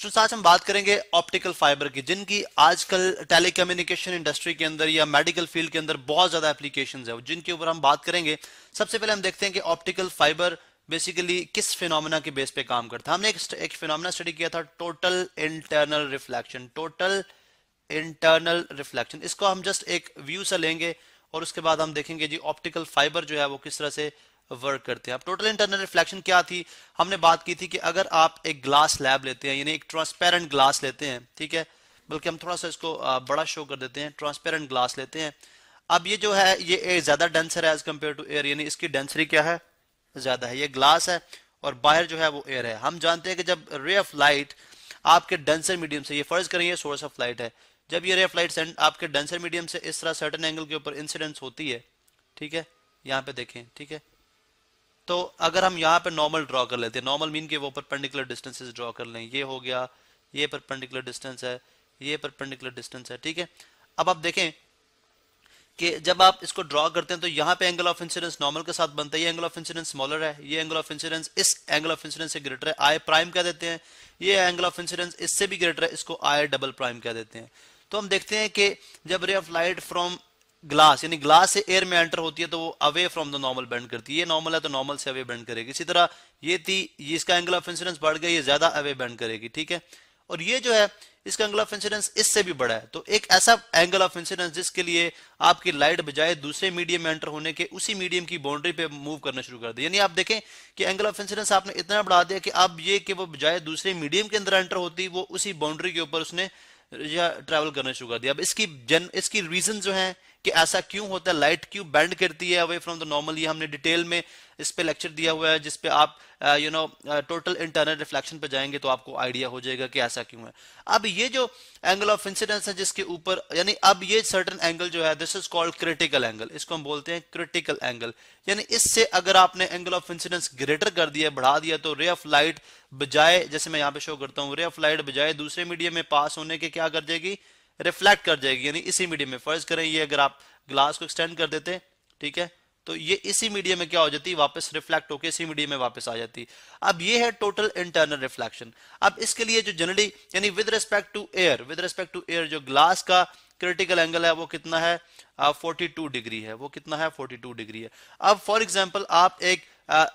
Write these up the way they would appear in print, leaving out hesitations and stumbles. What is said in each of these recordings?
Students आज हम बात करेंगे ऑप्टिकल फाइबर की, जिनकी आजकल टेलीकम्युनिकेशन इंडस्ट्री के अंदर या मेडिकल फील्ड के अंदर बहुत ज्यादा एप्लीकेशंस है, जिनके ऊपर हम बात करेंगे। सबसे पहले हम देखते हैं कि ऑप्टिकल फाइबर बेसिकली किस फिनोमेना के बेस पे काम करता है। हमने एक फिनोमेना स्टडी किया था, total internal reflection. Total internal reflection, इसको हम जस्ट एक व्यू से लेंगे और उसके बाद हम देखेंगे जी ऑप्टिकल फाइबर जो है वो किस तरह से वर्क करते हैं। अब टोटल इंटरनल रिफ्लेक्शन क्या थी, हमने बात की थी कि अगर आप एक ग्लास स्लैब लेते हैं, यानी एक ट्रांसपेरेंट ग्लास लेते हैं, ठीक है, बल्कि हम थोड़ा सा इसको बड़ा शो कर देते हैं, ट्रांसपेरेंट ग्लास लेते हैं। अब ये जो है ये ज्यादा डेंसर है एज कम्पेयर टू एयर, यानी इसकी डेंसिटी क्या है, ज्यादा है। ये ग्लास है और बाहर जो है वो एयर है। हम जानते हैं कि जब रे ऑफ लाइट आपके डेंसर मीडियम से, ये फर्ज करें ये सोर्स ऑफ लाइट है, जब ये रे ऑफ लाइट आपके डेंसर मीडियम से इस तरह सर्टेन एंगल के ऊपर इंसिडेंस होती है, ठीक है, यहाँ पे देखें, ठीक है, तो अगर हम यहाँ पे नॉर्मल ड्रॉ कर लेते हैं, नॉर्मल मीन के वो परपेंडिकुलर डिस्टेंसेस ड्रॉ कर लें, ये हो गया, ये परपेंडिकुलर डिस्टेंस है, ये परपेंडिकुलर डिस्टेंस है, ठीक है। अब आप देखें कि जब आप इसको ड्रॉ करते हैं तो यहाँ पे एंगल ऑफ इंसिडेंस नॉर्मल के साथ बनता है, ये एंगल ऑफ इंसिडेंस स्मॉलर है, ये एंगल ऑफ इंसिडेंस इस एंगल ऑफ इंसिडेंस से ग्रेटर है, आई प्राइम कह देते हैं। ये एंगल ऑफ इंसिडेंस इससे भी ग्रेटर है, इसको आई डबल प्राइम कह देते हैं। तो हम देखते हैं कि जब ray of light from glass, यानी ग्लास से एयर में एंटर होती है तो वो away from the normal bend करती है। ये नॉर्मल है तो नॉर्मल से अवे बेंड करेगी। इसी तरह ये थी, ये इसका एंगल ऑफ इंसिडेंस बढ़ गया, ये ज्यादा अवे बेंड करेगी, ठीक है। और ये जो है इसका एंगल ऑफ इंसिडेंस इससे भी बड़ा है, तो एक ऐसा एंगल ऑफ इंसिडेंस जिसके लिए आपकी लाइट बजाय दूसरे मीडियम में एंटर होने के उसी मीडियम की बाउंड्री पे मूव करना शुरू कर दिया। यानी आप देखें कि एंगल ऑफ इंसिडेंस आपने इतना बढ़ा दिया कि अब ये कि वो बजाय दूसरे मीडियम के अंदर एंटर होती, वो उसी बाउंड्री के ऊपर उसने या ट्रैवल करना शुरू कर दिया। अब इसकी रीजन जो है कि ऐसा क्यों होता है, लाइट क्यों बेंड करती है अवे फ्रॉम द नॉर्मल, ये हमने डिटेल में इस पे लेक्चर दिया हुआ है, जिस पे आप टोटल इंटरनल रिफ्लेक्शन पे जाएंगे तो आपको आइडिया हो जाएगा कि ऐसा क्यों है। अब ये जो एंगल ऑफ इंसिडेंस है जिसके ऊपर, यानी अब ये सर्टेन एंगल जो है, this is called critical angle, इसको हम बोलते हैं क्रिटिकल एंगल। यानी इससे अगर आपने एंगल ऑफ इंसिडेंस ग्रेटर कर दिया, बढ़ा दिया, तो रे ऑफ लाइट बजाय, जैसे मैं यहाँ पे शो करता हूँ, रे ऑफ लाइट बजाय दूसरे मीडियम में पास होने के क्या कर जाएगी, रिफ्लेक्ट कर जाएगी। यानी इसी मीडियम में, फर्ज करें ये अगर आप ग्लास को एक्सटेंड कर देते, ठीक है, तो ये इसी मीडियम में क्या हो जाती, वापस रिफ्लेक्ट होकर इसी मीडियम में वापस आ जाती। अब ये है टोटल इंटरनल रिफ्लेक्शन। अब इसके लिए जो जनरली, यानी विद रिस्पेक्ट टू एयर, जो ग्लास का क्रिटिकल एंगल है वो कितना है, 42 डिग्री है। वो कितना है, 42 डिग्री है। अब फॉर एग्जांपल आप एक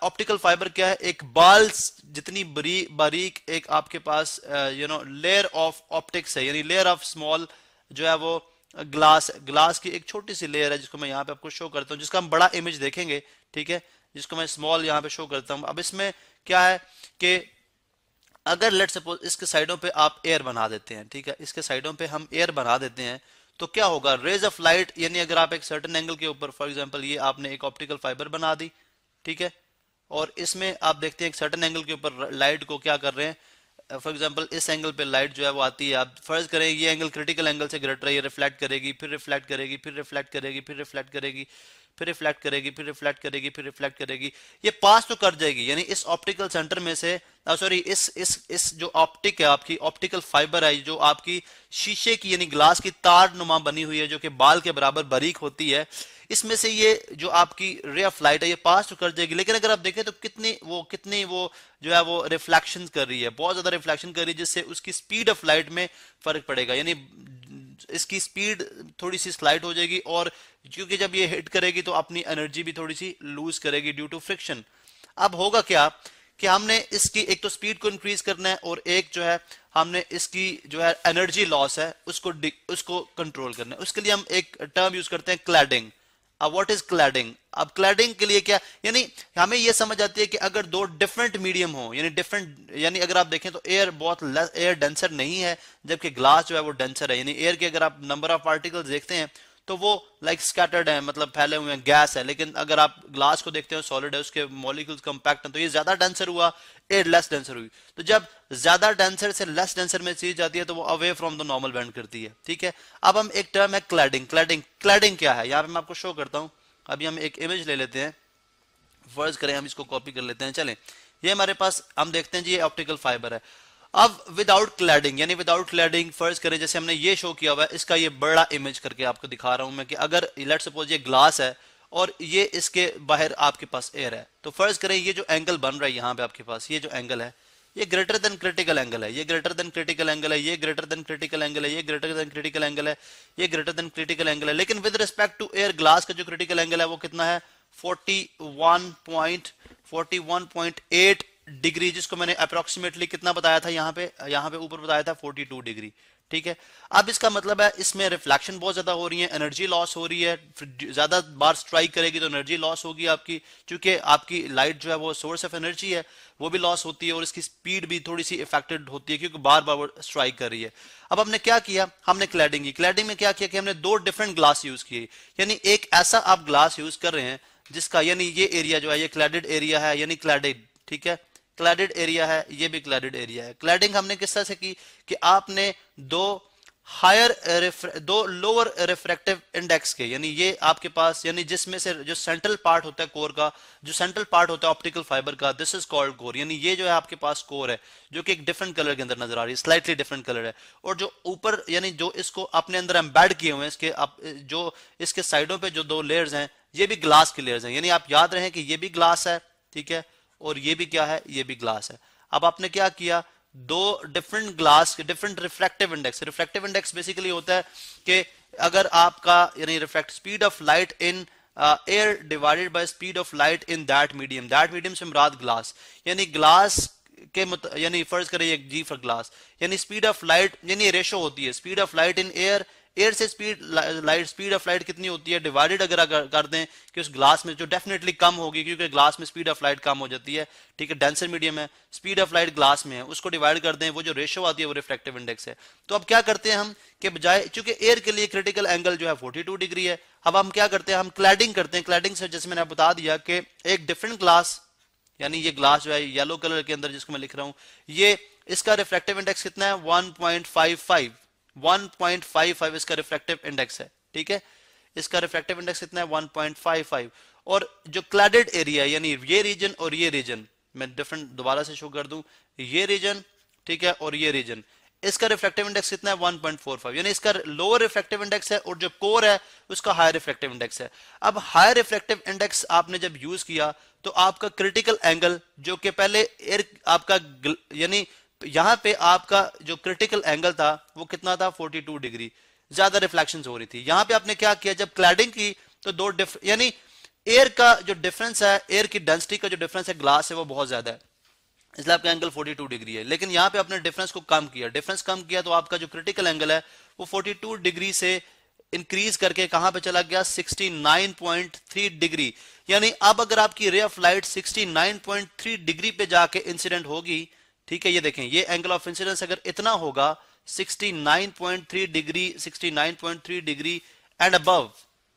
ऑप्टिकल फाइबर क्या है, एक बाल जितनी बारीक एक आपके पास लेयर ऑफ ऑप्टिक्स है, यानी लेयर ऑफ स्मॉल जो है वो ग्लास की एक छोटी सी लेयर है, जिसको मैं यहाँ पे आपको शो करता हूँ, जिसका हम बड़ा इमेज देखेंगे, ठीक है, जिसको मैं स्मॉल यहाँ पे शो करता हूँ। अब इसमें क्या है कि अगर लेट सपोज इसके साइडों पे आप एयर बना देते हैं, ठीक है, इसके साइडों पे हम एयर बना देते हैं, तो क्या होगा, रेज ऑफ लाइट, यानी अगर आप एक सर्टेन एंगल के ऊपर, फॉर एग्जांपल ये आपने एक ऑप्टिकल फाइबर बना दी, ठीक है, और इसमें आप देखते हैं एक सर्टेन एंगल के ऊपर लाइट को क्या कर रहे हैं, फॉर एग्जांपल इस एंगल पे लाइट जो है वो आती है, आप फर्ज करें ये एंगल क्रिटिकल एंगल से ग्रेटर है, ये रिफ्लेक्ट करेगी, फिर रिफ्लेक्ट करेगी, फिर रिफ्लेक्ट करेगी, फिर रिफ्लेक्ट करेगी, फिर रिफ्लेक्ट करेगी, फिर रिफ्लेक्ट करेगी, फिर रिफ्लेक्ट करेगी, ये पास तो कर जाएगी। यानी इस ऑप्टिकल सेंटर में से, सॉरी, इस जो ऑप्टिक है, आपकी ऑप्टिकल फाइबर है, जो आपकी शीशे की यानी ग्लास की तार नुमा बनी हुई है, जो कि बाल के बराबर बारीक होती है, इसमें से ये जो आपकी रे ऑफ लाइट है ये पास तो कर जाएगी। लेकिन अगर आप देखें तो कितनी वो जो है वो रिफ्लेक्शन कर रही है, बहुत ज्यादा रिफ्लेक्शन कर रही है, जिससे उसकी स्पीड ऑफ लाइट में फर्क पड़ेगा, यानी इसकी स्पीड थोड़ी सी स्लाइड हो जाएगी, और क्योंकि जब ये हिट करेगी तो अपनी एनर्जी भी थोड़ी सी लूज करेगी ड्यू टू फ्रिक्शन। अब होगा क्या कि हमने इसकी एक तो स्पीड को इंक्रीज करना है, और एक जो है हमने इसकी जो है एनर्जी लॉस है उसको कंट्रोल करना है। उसके लिए हम एक टर्म यूज करते हैं, क्लैडिंग। अब व्हाट इज क्लैडिंग, अब क्लैडिंग के लिए क्या, यानी हमें यह समझ आती है कि अगर दो डिफरेंट मीडियम हो, यानी डिफरेंट, यानी अगर आप देखें तो एयर बहुत एयर डेंसर नहीं है, जबकि ग्लास जो है वो डेंसर है, यानी एयर के अगर आप नंबर ऑफ पार्टिकल्स देखते हैं तो वो लाइक स्कैटर्ड है, मतलब फैले हुए हैं, गैस है। लेकिन अगर आप ग्लास को देखते हो सॉलिड है, उसके मॉलिक्यूल्स कंपैक्ट हैं, तो ये ज्यादा डेंसर हुआ, एयर लेस डेंसर हुई। तो जब ज्यादा डेंसर से लेस डेंसर में चीज जाती है तो वो away from the normal bend करती है, ठीक है। अब हम एक टर्म है क्लैडिंग। क्लैडिंग क्या है, यहाँ पे मैं आपको शो करता हूँ। अभी हम एक इमेज ले लेते हैं, फर्ज करें हम इसको कॉपी कर लेते हैं, चलें, ये हमारे पास हम देखते हैं जी ये ऑप्टिकल फाइबर है। अब विदाउट क्लैडिंग, यानी विदाउट क्लैडिंग फर्ज करें जैसे हमने ये शो किया हुआ है, इसका ये बड़ा इमेज करके आपको दिखा रहा हूं मैं कि अगर लेट सपोज ये ग्लास है और ये इसके बाहर आपके पास एयर है, तो फर्ज करें ये जो एंगल बन रहा है यहाँ पे आपके पास, ये जो एंगल है ये ग्रेटर देन क्रिटिकल एंगल है, ये ग्रेटर देन क्रिटिकल एंगल है, ये ग्रेटर देन क्रिटिकल एंगल है, ये ग्रेटर देन क्रिटिकल एंगल है, ये ग्रेटर देन क्रिटिकल एंगल है। लेकिन with respect to air glass का जो क्रिटिकल एंगल है वो कितना है 41.8 डिग्री, जिसको मैंने अप्रोक्सीमेटली कितना बताया था यहाँ पे ऊपर बताया था 42 डिग्री। ठीक है, अब इसका मतलब है इसमें रिफ्लेक्शन बहुत ज्यादा हो रही है, एनर्जी लॉस हो रही है, ज्यादा बार स्ट्राइक करेगी तो एनर्जी लॉस होगी आपकी, क्योंकि आपकी लाइट जो है वो सोर्स ऑफ एनर्जी है, वो भी लॉस होती है और इसकी स्पीड भी थोड़ी सी इफेक्टेड होती है क्योंकि बार बार स्ट्राइक कर रही है। अब हमने क्या किया, हमने क्लैडिंग की। क्लैडिंग में क्या किया कि हमने दो डिफरेंट ग्लास यूज किए, यानी एक ऐसा आप ग्लास यूज कर रहे हैं जिसका यानी ये एरिया जो है ये क्लैडेड एरिया है, यानी क्लैडेड, ठीक है, क्लैडेड एरिया है, ये भी क्लैडेड एरिया है। क्लैडिंग हमने किस तरह से की कि आपने दो लोअर रिफ्रैक्टिव इंडेक्स के, यानी ये आपके पास, यानी जिसमें से जो सेंट्रल पार्ट होता है कोर का, जो सेंट्रल पार्ट होता है ऑप्टिकल फाइबर का, दिस इज कॉल्ड कोर, यानी ये जो है आपके पास कोर है जो कि एक डिफरेंट कलर के अंदर नजर आ रही है, स्लाइटली डिफरेंट कलर है। और जो ऊपर यानी जो इसको अपने अंदर एम्बेड किए हुए हैं, इसके जो इसके साइडों पे जो दो लेयर्स हैं ये भी ग्लास की लेयर्स हैं, यानी आप याद रखें कि ये भी ग्लास है, ठीक है, और ये भी क्या है, ये भी ग्लास है। अब आपने क्या किया, दो डिफरेंट ग्लास के different refractive index, refractive index basically होता है कि अगर आपका यानी refract speed of light in air divided by speed of light in that medium से मुराद ग्लास, यानी ग्लास के यानी फर्ज करें एक जी फॉर ग्लास, यानी स्पीड ऑफ लाइट, यानी रेशो होती है speed of light in air, air से स्पीड ऑफ लाइट कितनी होती है डिवाइडेड अगर कर दें कि उस ग्लास में जो डेफिनेटली कम होगी क्योंकि ग्लास में स्पीड ऑफ लाइट कम हो जाती है, ठीक है, डेंसर मीडियम है, स्पीड ऑफ लाइट ग्लास में है, उसको डिवाइड कर दें, वो जो रेशो आती है वो रिफ्रैक्टिव इंडेक्स है। तो अब क्या करते हैं हम कि बजाय, चूंकि एयर के लिए क्रिटिकल एंगल जो है 42 डिग्री है, अब हम क्या करते हैं, हम क्लैडिंग करते हैं। क्लैडिंग से जैसे मैंने बता दिया कि एक डिफरेंट ग्लास, यानी ये ग्लास जो है येलो कलर के अंदर जिसको मैं लिख रहा हूं, ये इसका रिफ्रैक्टिव इंडेक्स कितना है 1.55 इसका रिफ्रैक्टिव इंडेक्स है, ठीक है, इसका रिफ्रैक्टिव इंडेक्स कितना है 1.55। और जो क्लैडेड एरिया यानी ये रीजन और ये रीजन, मैं डिफरेंट दोबारा से शो कर दूं, ये रीजन, ठीक है, और ये रीजन, इसका रिफ्रैक्टिव इंडेक्स कितना है 1.45, यानी इसका लोअर रिफ्रैक्टिव इंडेक्स है और जो कोर है उसका हायर रिफ्रैक्टिव इंडेक्स है। अब हायर रिफ्रैक्टिव इंडेक्स आपने जब यूज किया तो आपका क्रिटिकल एंगल जो कि पहले एयर आपका यानी यहां पे आपका जो क्रिटिकल एंगल था वो कितना था 42 डिग्री, ज्यादा रिफ्लेक्शन हो रही थी। यहां पे आपने क्या किया, जब क्लैडिंग की तो यानी एयर का जो डिफरेंस है, एयर की डेंसिटी का जो डिफरेंस है ग्लास है वो बहुत ज्यादा है, इसलिए आपका एंगल 42 डिग्री है। लेकिन यहां पे आपने डिफरेंस को कम किया, डिफरेंस कम किया तो आपका जो क्रिटिकल एंगल है वो 42 डिग्री से इंक्रीज करके कहां पे चला गया 69.3 डिग्री, यानी अब अगर आपकी रे ऑफ लाइट 69.3 डिग्री पे जाके इंसिडेंट होगी, ठीक है, ये देखें ये एंगल ऑफ इंसिडेंस अगर इतना होगा 69.3 डिग्री, 69.3 डिग्री एंड अबव,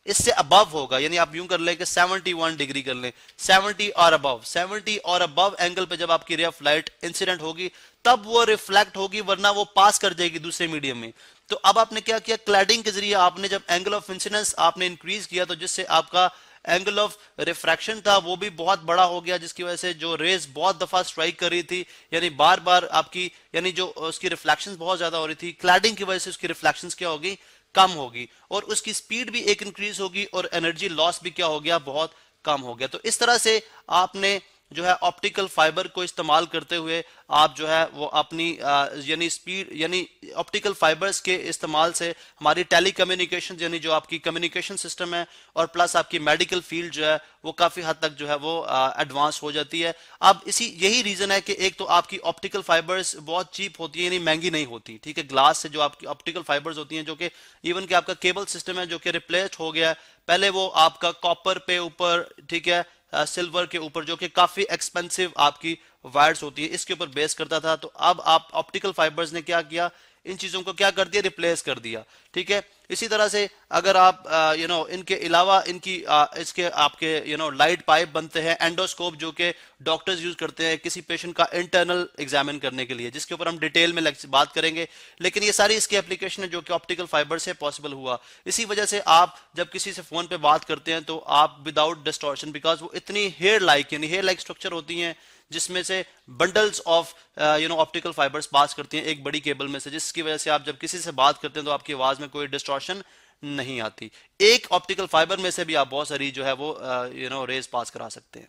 इससे अबव होगा, यानी आप यूं कर ले कि 71 डिग्री कर लें, 70 और अबव, 70 और अबव एंगल पे जब आपकी रे ऑफ लाइट इंसिडेंट होगी तब वो रिफ्लेक्ट होगी, वरना वो पास कर जाएगी दूसरे मीडियम में। तो अब आपने क्या किया, क्लैडिंग के जरिए आपने जब एंगल ऑफ इंसिडेंस आपने इंक्रीज किया तो जिससे आपका एंगल ऑफ रिफ्रैक्शन था वो भी बहुत बड़ा हो गया, जिसकी वजह से जो रेज बहुत दफा स्ट्राइक कर रही थी, यानी बार बार आपकी यानी जो उसकी रिफ्लेक्शंस बहुत ज्यादा हो रही थी, क्लैडिंग की वजह से उसकी रिफ्लेक्शंस क्या होगी, कम होगी, और उसकी स्पीड भी एक इंक्रीज होगी और एनर्जी लॉस भी क्या हो गया, बहुत कम हो गया। तो इस तरह से आपने जो है ऑप्टिकल फाइबर को इस्तेमाल करते हुए आप जो है वो अपनी यानी स्पीड यानी ऑप्टिकल फाइबर्स के इस्तेमाल से हमारी टेलीकम्युनिकेशन यानी जो आपकी कम्युनिकेशन सिस्टम है और प्लस आपकी मेडिकल फील्ड जो है वो काफी हद तक जो है वो एडवांस हो जाती है। अब यही रीजन है कि एक तो आपकी ऑप्टिकल फाइबर्स बहुत चीप होती है, यानी महंगी नहीं होती, ठीक है, ग्लास से जो आपकी ऑप्टिकल फाइबर्स होती हैं, जो कि इवन कि आपका केबल सिस्टम है जो कि रिप्लेस्ड हो गया, पहले वो आपका कॉपर पे ऊपर, ठीक है, सिल्वर के ऊपर जो कि काफी एक्सपेंसिव आपकी वायर्स होती है इसके ऊपर बेस करता था। तो अब आप ऑप्टिकल फाइबर्स ने क्या किया, इन चीजों को क्या कर दिया, रिप्लेस कर दिया, ठीक है। इसी तरह से अगर आप इनके अलावा इनकी इसके आपके लाइट पाइप बनते हैं, एंडोस्कोप जो कि डॉक्टर्स यूज करते हैं किसी पेशेंट का इंटरनल एग्जामिन करने के लिए, जिसके ऊपर हम डिटेल में बात करेंगे, लेकिन ये सारी इसकी एप्लीकेशन है जो कि ऑप्टिकल फाइबर से पॉसिबल हुआ। इसी वजह से आप जब किसी से फोन पे बात करते हैं तो आप विदाउट डिस्टॉर्शन, बिकॉज वो इतनी हेयर लाइक यानी हेयर लाइक स्ट्रक्चर होती हैं जिसमें से बंडल्स ऑफ ऑप्टिकल फाइबर्स पास करती हैं एक बड़ी केबल में से, जिसकी वजह से आप जब किसी से बात करते हैं तो आपकी आवाज में कोई डिस्टॉर्शन नहीं आती। एक ऑप्टिकल फाइबर में से भी आप बहुत सारी जो है वो रेज पास करा सकते हैं।